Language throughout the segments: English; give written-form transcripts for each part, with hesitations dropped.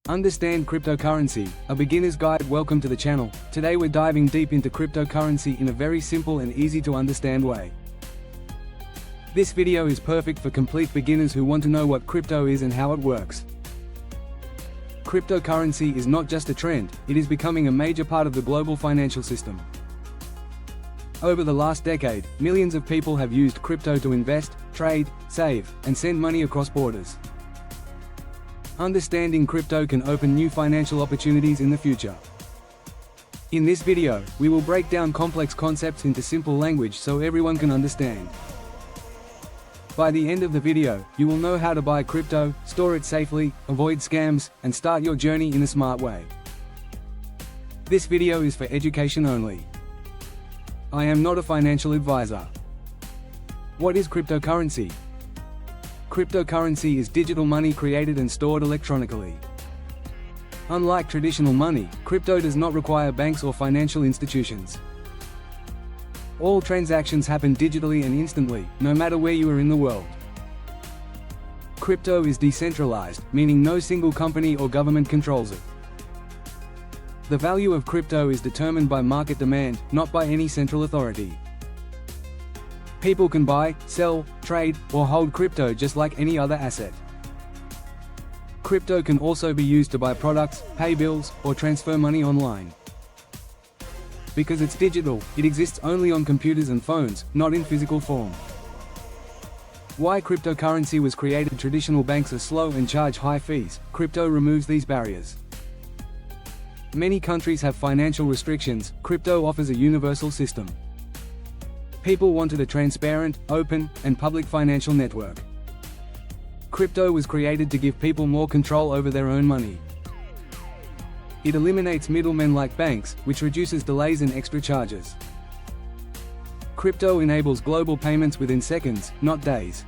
Understand cryptocurrency, a beginner's guide. Welcome to the channel. Today we're diving deep into cryptocurrency in a very simple and easy to understand way. This video is perfect for complete beginners who want to know what crypto is and how it works. Cryptocurrency is not just a trend, it is becoming a major part of the global financial system. Over the last decade, millions of people have used crypto to invest, trade, save, and send money across borders. Understanding crypto can open new financial opportunities in the future. In this video, we will break down complex concepts into simple language so everyone can understand. By the end of the video, you will know how to buy crypto, store it safely, avoid scams, and start your journey in a smart way. This video is for education only. I am not a financial advisor. What is cryptocurrency? Cryptocurrency is digital money created and stored electronically. Unlike traditional money, crypto does not require banks or financial institutions. All transactions happen digitally and instantly, no matter where you are in the world. Crypto is decentralized, meaning no single company or government controls it. The value of crypto is determined by market demand, not by any central authority. People can buy, sell, trade, or hold crypto just like any other asset. Crypto can also be used to buy products, pay bills, or transfer money online. Because it's digital, it exists only on computers and phones, not in physical form. Why cryptocurrency was created? Traditional banks are slow and charge high fees. Crypto removes these barriers. Many countries have financial restrictions. Crypto offers a universal system. People wanted a transparent, open, and public financial network. Crypto was created to give people more control over their own money. It eliminates middlemen like banks, which reduces delays and extra charges. Crypto enables global payments within seconds, not days.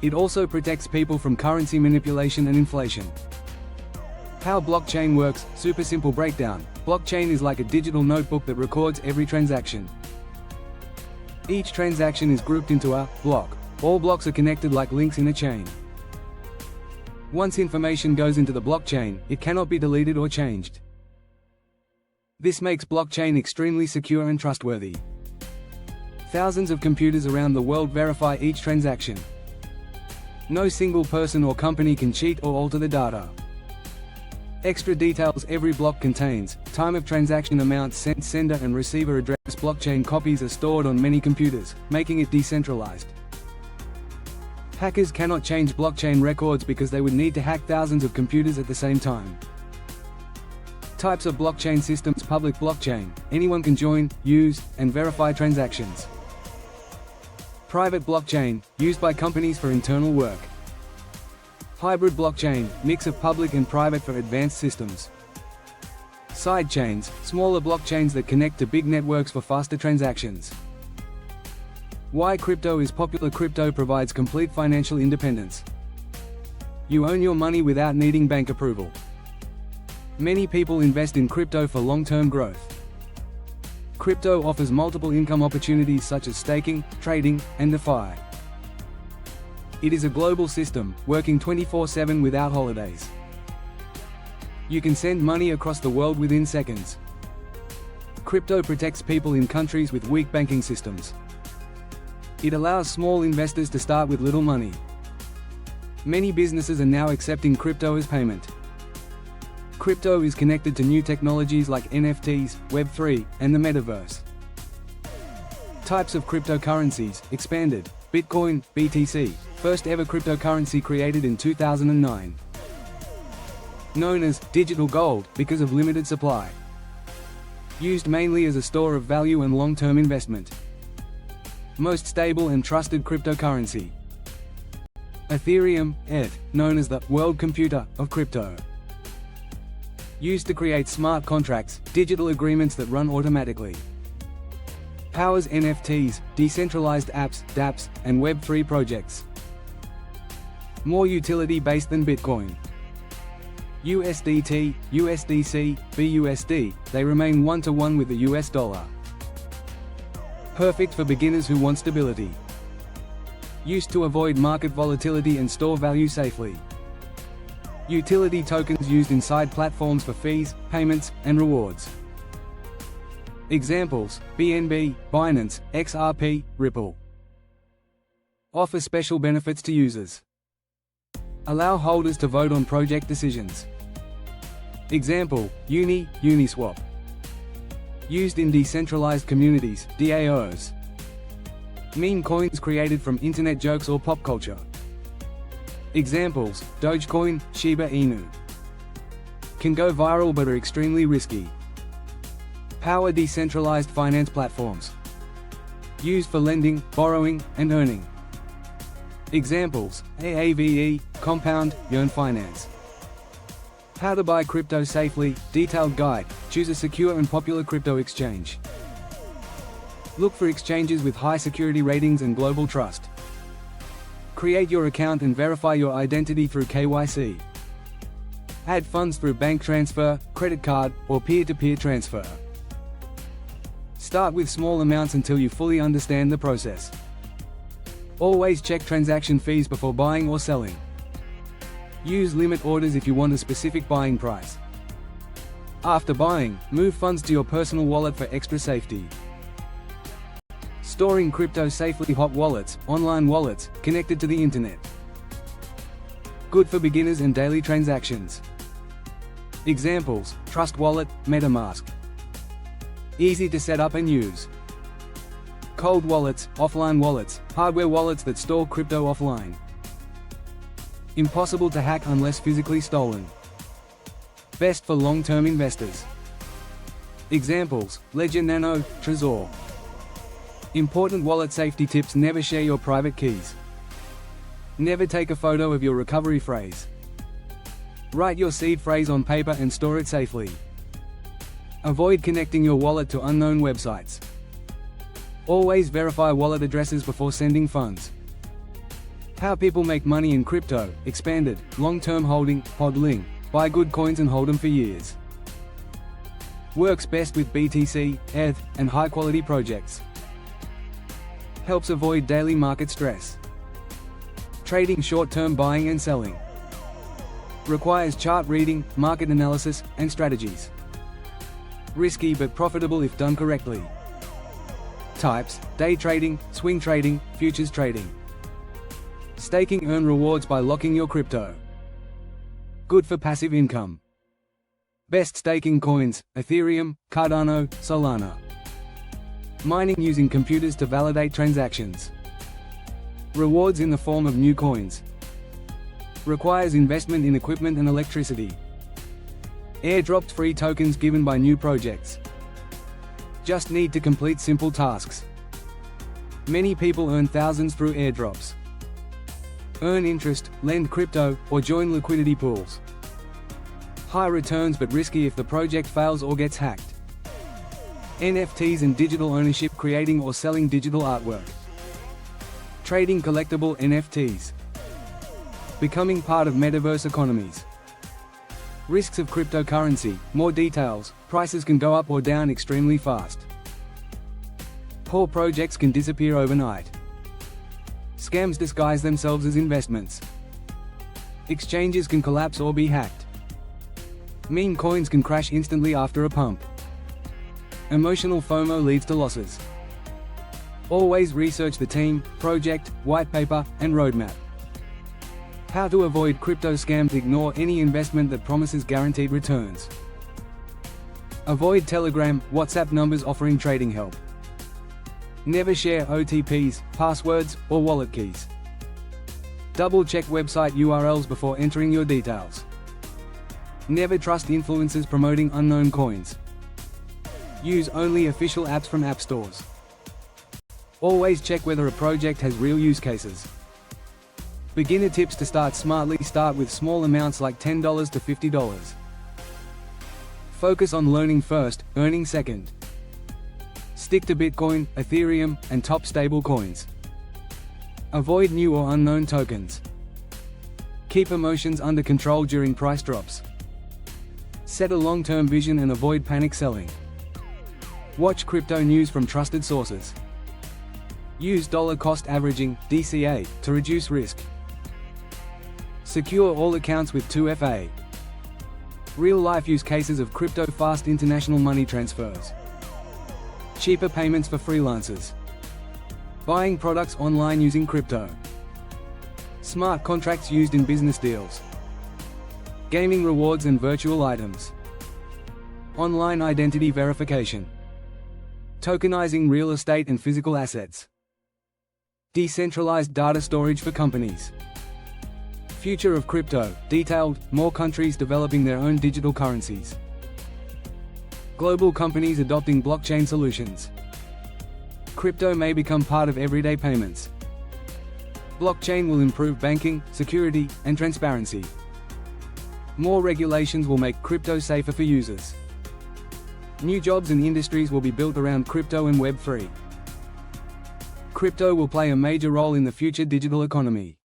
It also protects people from currency manipulation and inflation. How blockchain works? Super simple breakdown. Blockchain is like a digital notebook that records every transaction. Each transaction is grouped into a block. All blocks are connected like links in a chain. Once information goes into the blockchain, it cannot be deleted or changed. This makes blockchain extremely secure and trustworthy. Thousands of computers around the world verify each transaction. No single person or company can cheat or alter the data. Extra details every block contains: time of transaction, amount sent, sender and receiver address. Blockchain copies are stored on many computers, making it decentralized. Hackers cannot change blockchain records because they would need to hack thousands of computers at the same time. Types of blockchain systems. Public blockchain, anyone can join, use, and verify transactions. Private blockchain, used by companies for internal work. Hybrid blockchain, mix of public and private for advanced systems. Sidechains, smaller blockchains that connect to big networks for faster transactions. Why crypto is popular? Crypto provides complete financial independence. You own your money without needing bank approval. Many people invest in crypto for long-term growth. Crypto offers multiple income opportunities such as staking, trading, and DeFi. It is a global system, working 24/7 without holidays. You can send money across the world within seconds. Crypto protects people in countries with weak banking systems. It allows small investors to start with little money. Many businesses are now accepting crypto as payment. Crypto is connected to new technologies like NFTs, Web3, and the metaverse. Types of cryptocurrencies, expanded. Bitcoin, BTC, first ever cryptocurrency created in 2009. Known as digital gold because of limited supply. Used mainly as a store of value and long-term investment. Most stable and trusted cryptocurrency. Ethereum, ETH, known as the world computer of crypto. Used to create smart contracts, digital agreements that run automatically. Powers NFTs, decentralized apps, dApps, and Web3 projects. More utility-based than Bitcoin. USDT, USDC, BUSD, they remain one-to-one with the US dollar. Perfect for beginners who want stability. Used to avoid market volatility and store value safely. Utility tokens used inside platforms for fees, payments, and rewards. Examples: BNB, Binance, XRP, Ripple. Offer special benefits to users. Allow holders to vote on project decisions. Example: Uniswap. Used in decentralized communities, DAOs. Meme coins created from internet jokes or pop culture. Examples: Dogecoin, Shiba Inu. Can go viral but are extremely risky. Power decentralized finance platforms. Used for lending, borrowing, and earning. Examples: AAVE, Compound, Yearn Finance. How to buy crypto safely, detailed guide, choose a secure and popular crypto exchange. Look for exchanges with high security ratings and global trust. Create your account and verify your identity through KYC. Add funds through bank transfer, credit card, or peer-to-peer transfer. Start with small amounts until you fully understand the process. Always check transaction fees before buying or selling. Use limit orders if you want a specific buying price. After buying, move funds to your personal wallet for extra safety. Storing crypto safely: hot wallets, online wallets, connected to the internet. Good for beginners and daily transactions. Examples: Trust Wallet, MetaMask. Easy to set up and use. Cold wallets, offline wallets, hardware wallets that store crypto offline. Impossible to hack unless physically stolen. Best for long-term investors. Examples: Ledger Nano, Trezor. Important wallet safety tips: never share your private keys. Never take a photo of your recovery phrase. Write your seed phrase on paper and store it safely. Avoid connecting your wallet to unknown websites. Always verify wallet addresses before sending funds. How people make money in crypto: expanded, long-term holding, hodling, buy good coins and hold them for years. Works best with BTC, ETH, and high-quality projects. Helps avoid daily market stress. Trading: short-term buying and selling. Requires chart reading, market analysis, and strategies. Risky but profitable if done correctly. Types: day trading, swing trading, futures trading. Staking: earn rewards by locking your crypto. Good for passive income. Best staking coins: Ethereum, Cardano, Solana. Mining using computers to validate transactions. Rewards in the form of new coins. Requires investment in equipment and electricity. Airdropped free tokens given by new projects. Just need to complete simple tasks. Many people earn thousands through airdrops. Earn interest, lend crypto, or join liquidity pools. High returns but risky if the project fails or gets hacked. NFTs and digital ownership: creating or selling digital artwork. Trading collectible NFTs. Becoming part of metaverse economies. Risks of cryptocurrency: more details, prices can go up or down extremely fast. Poor projects can disappear overnight. Scams disguise themselves as investments. Exchanges can collapse or be hacked. Meme coins can crash instantly after a pump. Emotional FOMO leads to losses. Always research the team, project, white paper, and roadmap. How to avoid crypto scams: ignore any investment that promises guaranteed returns. Avoid Telegram, WhatsApp numbers offering trading help. Never share OTPs, passwords, or wallet keys. Double-check website URLs before entering your details. Never trust influencers promoting unknown coins. Use only official apps from app stores. Always check whether a project has real use cases. Beginner tips to start smartly: start with small amounts like $10 to $50. Focus on learning first, earning second. Stick to Bitcoin, Ethereum, and top stable coins. Avoid new or unknown tokens. Keep emotions under control during price drops. Set a long-term vision and avoid panic selling. Watch crypto news from trusted sources. Use dollar cost averaging (DCA) to reduce risk. Secure all accounts with 2FA. Real-life use cases of crypto: fast international money transfers. Cheaper payments for freelancers. Buying products online using crypto. Smart contracts used in business deals. Gaming rewards and virtual items. Online identity verification. Tokenizing real estate and physical assets. Decentralized data storage for companies. Future of crypto, detailed, more countries developing their own digital currencies. Global companies adopting blockchain solutions. Crypto may become part of everyday payments. Blockchain will improve banking, security, and transparency. More regulations will make crypto safer for users. New jobs and industries will be built around crypto and Web3. Crypto will play a major role in the future digital economy.